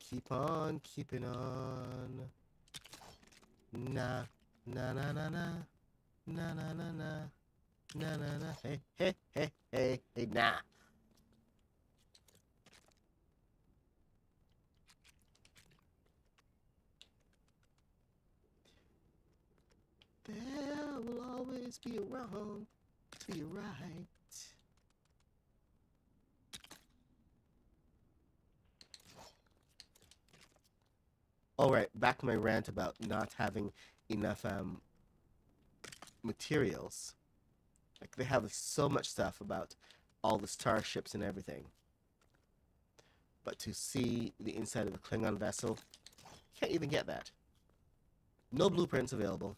Keep on keeping on. Na na na na na na na na na na na na. Hey hey hey hey hey nah. There will always be a wrong to be right. All right, back to my rant about not having enough materials. Like they have so much stuff about all the starships and everything. But to see the inside of a Klingon vessel, you can't even get that. No blueprints available.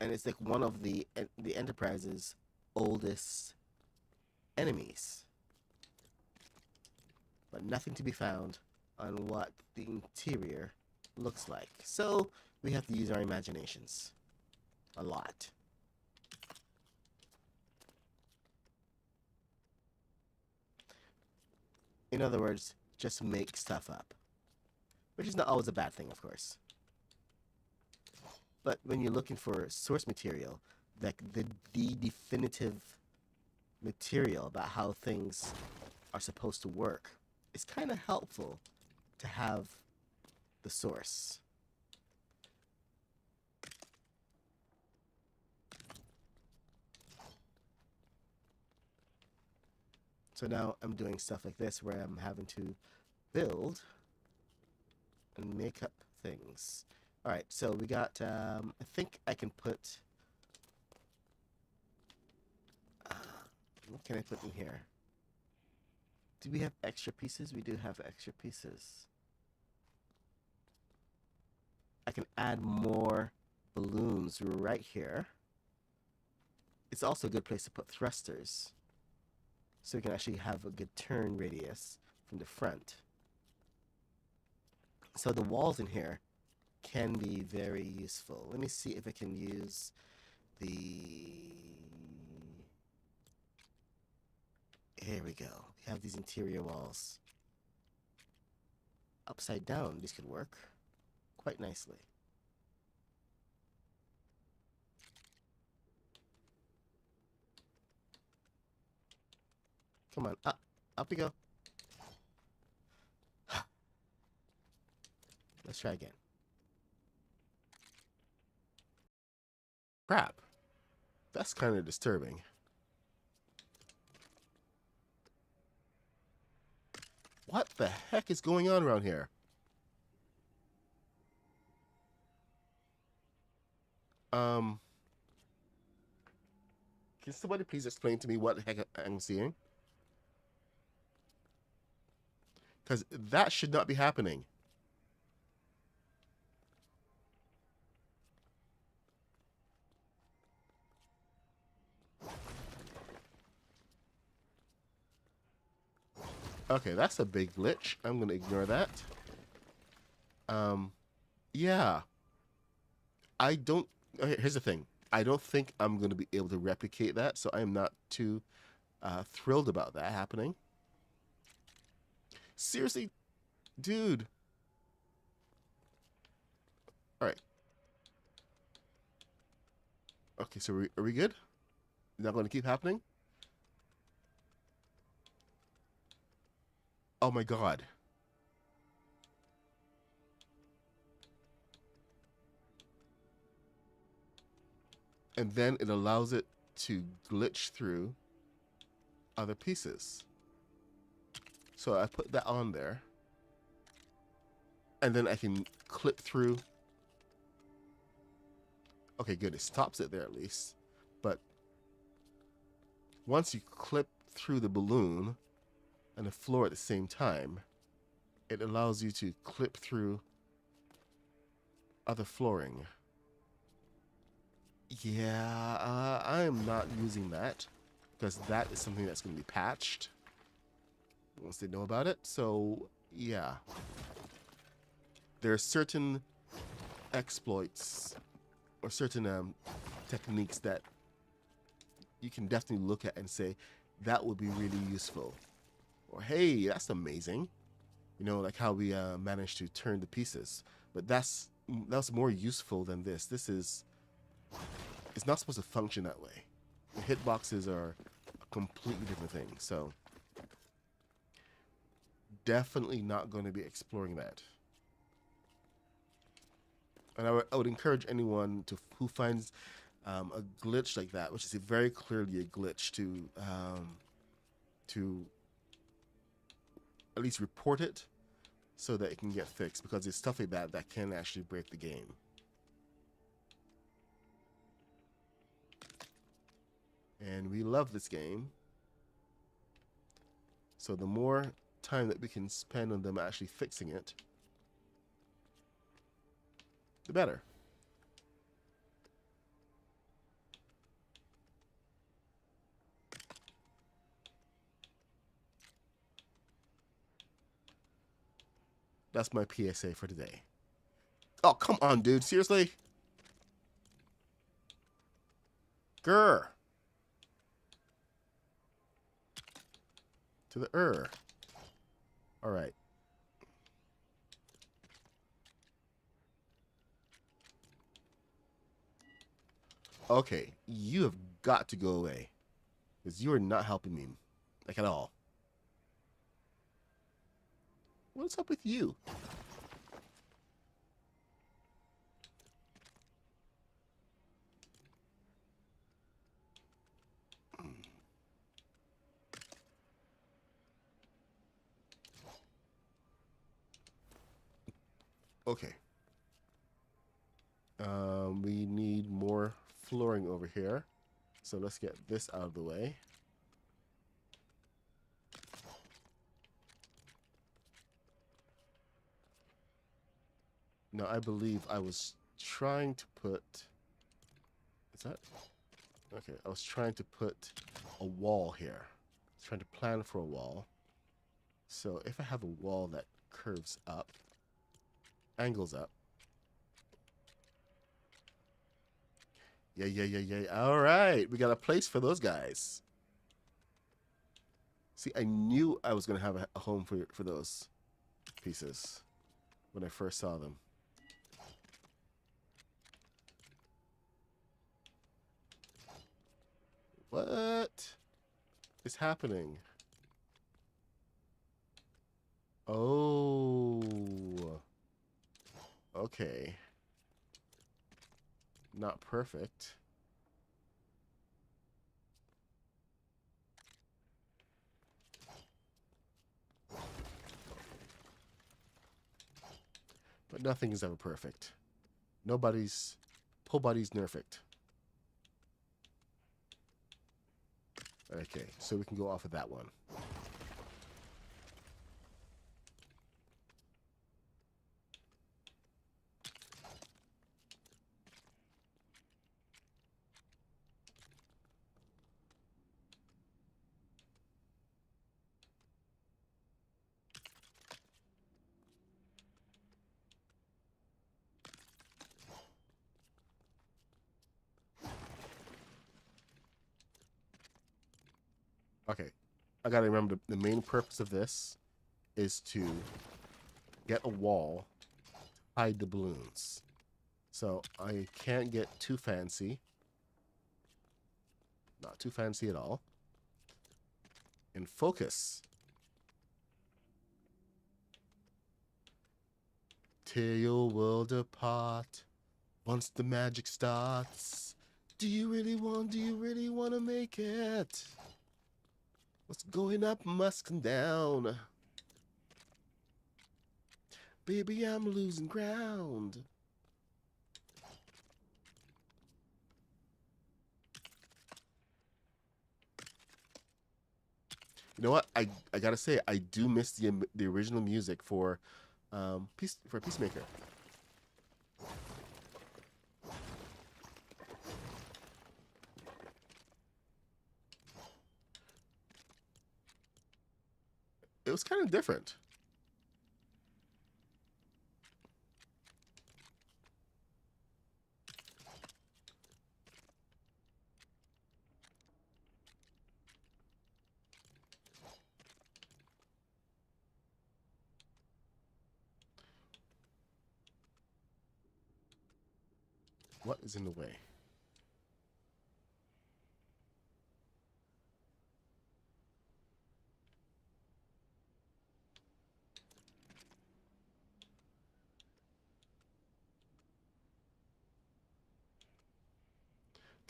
And it's like one of the Enterprise's oldest enemies. But nothing to be found on what the interior looks like. So we have to use our imaginations a lot. In other words, just make stuff up. Which is not always a bad thing, of course. But when you're looking for source material, like the definitive material about how things are supposed to work, it's kind of helpful to have the source. So now I'm doing stuff like this where I'm having to build and make up things. All right, so we got, I think I can put, what can I put in here? Do we have extra pieces? We do have extra pieces. I can add more balloons right here. It's also a good place to put thrusters, so we can actually have a good turn radius from the front. So the walls in here can be very useful. Let me see if I can use the... Here we go. We have these interior walls. Upside down, these could work quite nicely. Come on, up. Up we go. Let's try again. Crap. That's kind of disturbing. What the heck is going on around here? Can somebody please explain to me what the heck I'm seeing? Because that should not be happening. Okay, that's a big glitch. I'm going to ignore that. Yeah. I don't... Okay, here's the thing. I don't think I'm going to be able to replicate that, so I'm not too thrilled about that happening. Seriously? Dude. Alright. Okay, so are we good? Not going to keep happening? Oh my god. And then it allows it to glitch through other pieces. So I put that on there. And then I can clip through. Okay, good. It stops it there at least. But once you clip through the balloon and the floor at the same time, it allows you to clip through other flooring. Yeah, I am not using that because that is something that's going to be patched once they know about it. So, yeah. There are certain exploits or certain techniques that you can definitely look at and say, that would be really useful. Or, hey, that's amazing. You know, like how we managed to turn the pieces. But that's more useful than this. This is... It's not supposed to function that way. The hitboxes are a completely different thing. So, definitely not going to be exploring that. And I would encourage anyone who finds a glitch like that, which is very clearly a glitch, to at least report it so that it can get fixed, because it's stuff like that that can actually break the game. And we love this game. So the more time that we can spend on them actually fixing it, the better. That's my PSA for today. Oh, come on, dude. Seriously? Grr. To the All right. Okay, you have got to go away because you are not helping me, like at all. What's up with you? Okay. We need more flooring over here. So let's get this out of the way. Now, I believe I was trying to put... Is that... Okay, I was trying to put a wall here. I was trying to plan for a wall. So if I have a wall that curves up, angles up. Yeah, yeah, yeah, yeah. All right, we got a place for those guys. See, I knew I was going to have a home for those pieces when I first saw them. What is happening? Oh, okay. Not perfect. But nothing is ever perfect. Nobody's... Nobody's perfect. Okay, so we can go off of that one. Okay, I gotta remember the main purpose of this is to get a wall, hide the balloons. So I can't get too fancy. Not too fancy at all. And focus. Tear your world apart once the magic starts. Do you really want to make it? What's going up must come down. Baby, I'm losing ground. You know what? I gotta say, I do miss the original music for Peacemaker. It was kind of different. What is in the way?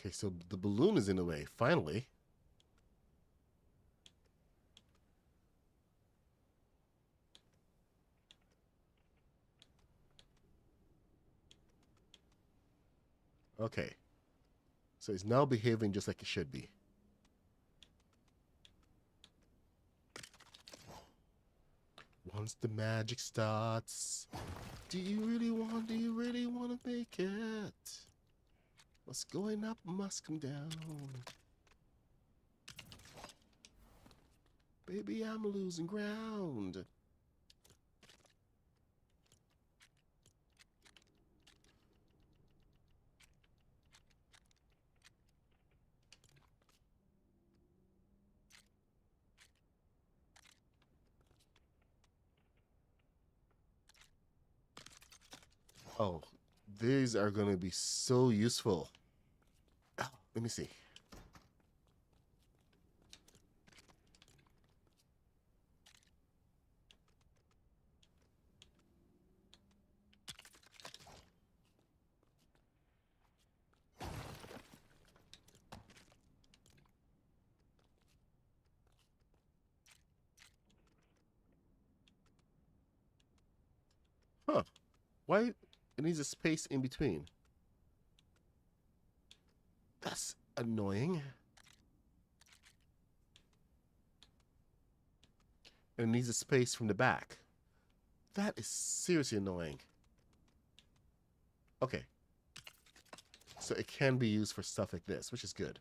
Okay, so the balloon is in the way. Finally. Okay. So he's now behaving just like he should be. Once the magic starts, do you really want to make it? What's going up must come down. Baby, I'm losing ground. Oh, these are going to be so useful. Let me see. Huh. Why it needs a space in between? That's annoying. And it needs a space from the back. That is seriously annoying. Okay. So it can be used for stuff like this, which is good.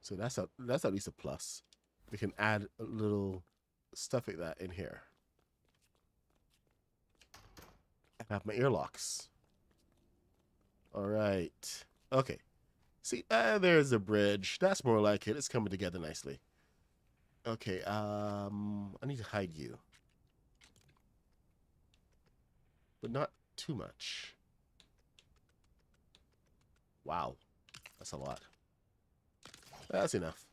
So that's at least a plus. We can add a little stuff like that in here. I have my earlocks. All right. Okay. See, there's a bridge. That's more like it. It's coming together nicely. Okay. I need to hide you, but not too much. Wow, that's a lot. That's enough.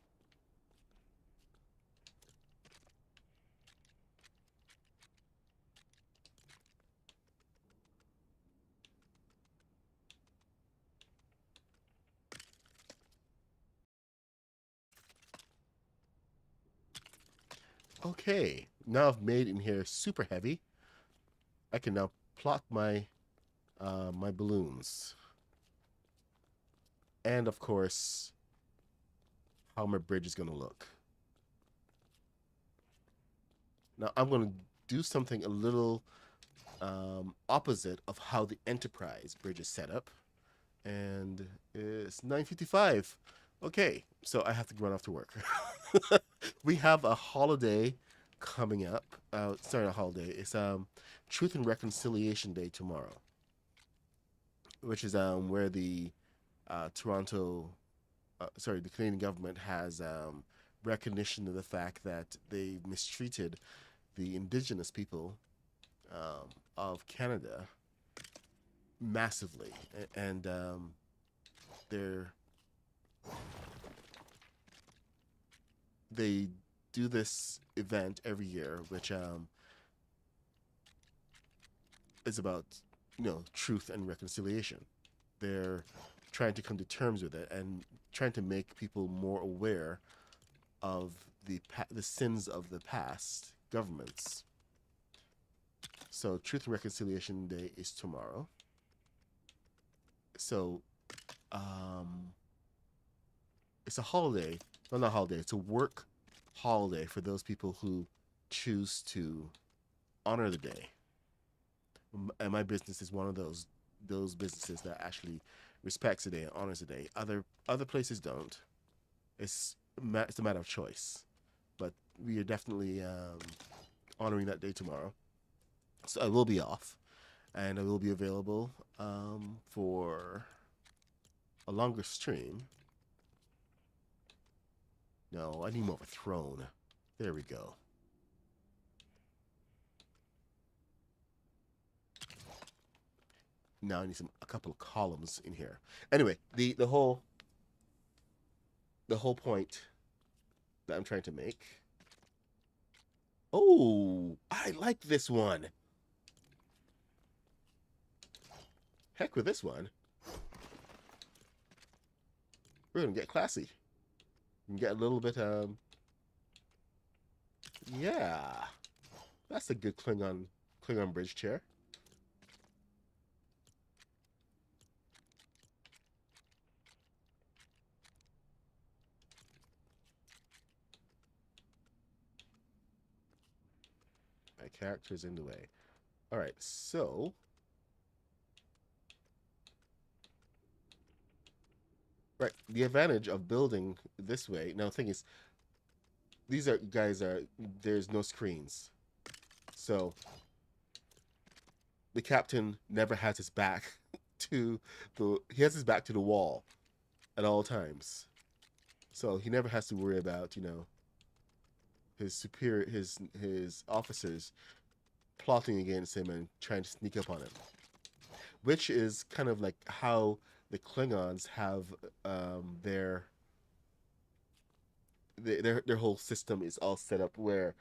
Okay, now I've made in here super heavy. I can now plot my my balloons, and of course, how my bridge is going to look. Now I'm going to do something a little opposite of how the Enterprise bridge is set up, and it's 9:55. Okay, so I have to run off to work. We have a holiday coming up. Sorry, a holiday. It's Truth and Reconciliation Day tomorrow, which is where the Toronto, the Canadian government has recognition of the fact that they mistreated the Indigenous people of Canada massively, and they're they do this event every year, which is about truth and reconciliation. They're trying to come to terms with it and trying to make people more aware of the sins of the past governments. So Truth and Reconciliation Day is tomorrow. So it's a holiday. Well, not a holiday. It's a work holiday for those people who choose to honor the day. And my business is one of those businesses that actually respects the day and honors the day. Other places don't. It's a matter of choice, but we are definitely honoring that day tomorrow. So I will be off, and I will be available for a longer stream. No, I need more of a throne. There we go. Now I need a couple of columns in here. Anyway, the whole point that I'm trying to make. Oh, I like this one. Heck with this one. We're gonna get classy. We can get a little bit yeah. That's a good Klingon bridge chair. My character's in the way. All right, so Right. The advantage of building this way. Now, the thing is, these are guys are there's no screens, so the captain never has his back to the he has his back to the wall at all times. So he never has to worry about his superior his officers plotting against him and trying to sneak up on him, which is kind of like how the Klingons have their their whole system is all set up where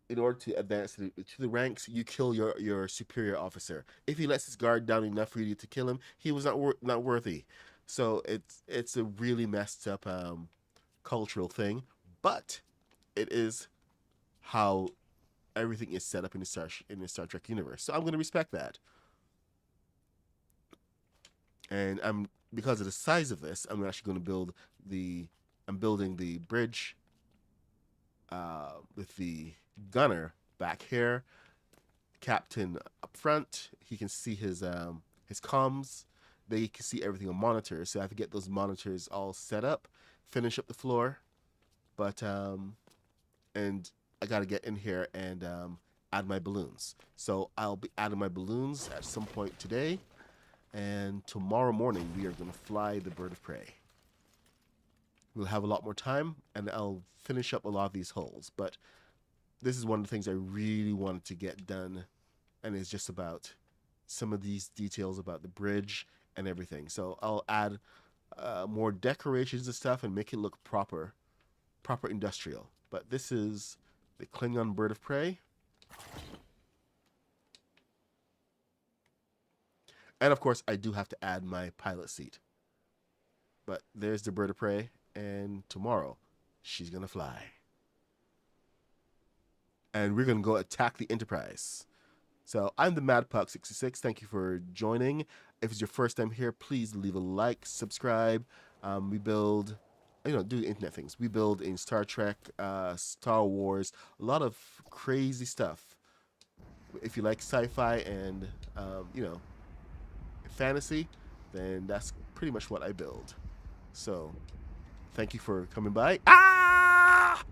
in order to advance to the ranks, you kill your superior officer. If he lets his guard down enough for you to kill him, he was not worthy. So it's a really messed up cultural thing, but it is how everything is set up in the Star Trek universe. So I'm going to respect that. And I'm because of the size of this, I'm actually going to I'm building the bridge with the gunner back here, captain up front. He can see his comms. They can see everything on monitors. So I have to get those monitors all set up, finish up the floor, but and I got to get in here and add my balloons. So I'll be adding my balloons at some point today, and tomorrow morning we are going to fly the bird of prey. We'll have a lot more time, and I'll finish up a lot of these holes. But this is one of the things I really wanted to get done, and it's just about some of these details about the bridge and everything. So I'll add more decorations and stuff and make it look proper industrial. But this is the Klingon bird of prey. And of course, I do have to add my pilot seat. But there's the bird of prey, and tomorrow she's gonna fly. And we're gonna go attack the Enterprise. So I'm the MadPuck66. Thank you for joining. If it's your first time here, please leave a like, subscribe. We build, do internet things. We build in Star Trek, Star Wars, a lot of crazy stuff. If you like sci-fi and fantasy, then that's pretty much what I build. So thank you for coming by. Ah!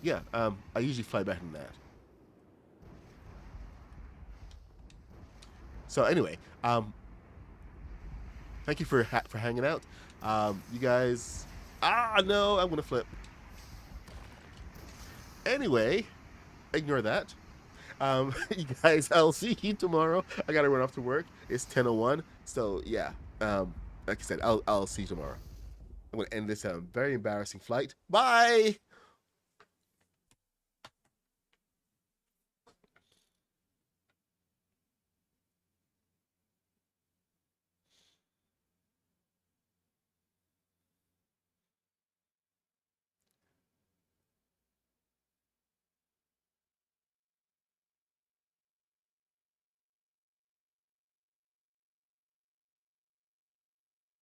Yeah, I usually fly better than that. So anyway, thank you for hanging out. You guys, no, I'm gonna flip. Anyway, ignore that. You guys, I'll see you tomorrow. I gotta run off to work. It's 10:01. So yeah, like I said, I'll see you tomorrow. I'm gonna end this very embarrassing flight. Bye.